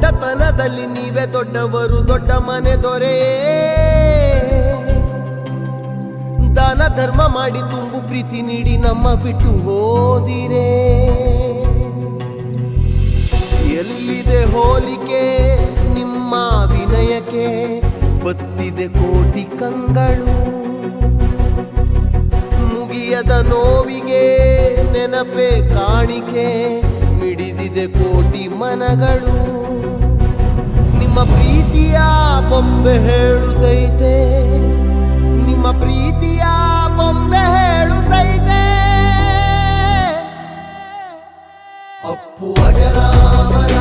ದೊಡ್ಡತನದಲ್ಲಿ ನೀವೇ ದೊಡ್ಡವರು, ದೊಡ್ಡ ಮನೆ ದೊರೆಯೇ. ದಾನ ಧರ್ಮ ಮಾಡಿ ತುಂಬು ಪ್ರೀತಿ ನೀಡಿ ನಮ್ಮ ಬಿಟ್ಟು ಹೋದಿರೇ. ಎಲ್ಲಿದೆ ಹೋಲಿಕೆ ನಿಮ್ಮ ವಿನಯಕ್ಕೆ, ಬತ್ತಿದೆ ಕೋಟಿ ಕಂಗಳು. ಮುಗಿಯದ ನೋವಿಗೆ ನೆನಪೆ ಕಾಣಿಕೆ, ಮಿಡಿದಿದೆ ಕೋಟಿ ಮನಗಳು. ನಿಮ್ಮ ಪ್ರೀತಿಯ ಬೊಂಬೆ ಹೇಳುತ್ತೈತೆ, ನಿಮ್ಮ ಪ್ರೀತಿಯ ಬೊಂಬೆ ಹೇಳುತ್ತೈತೆ. ಅಪ್ಪು ಅಜರಾಮರ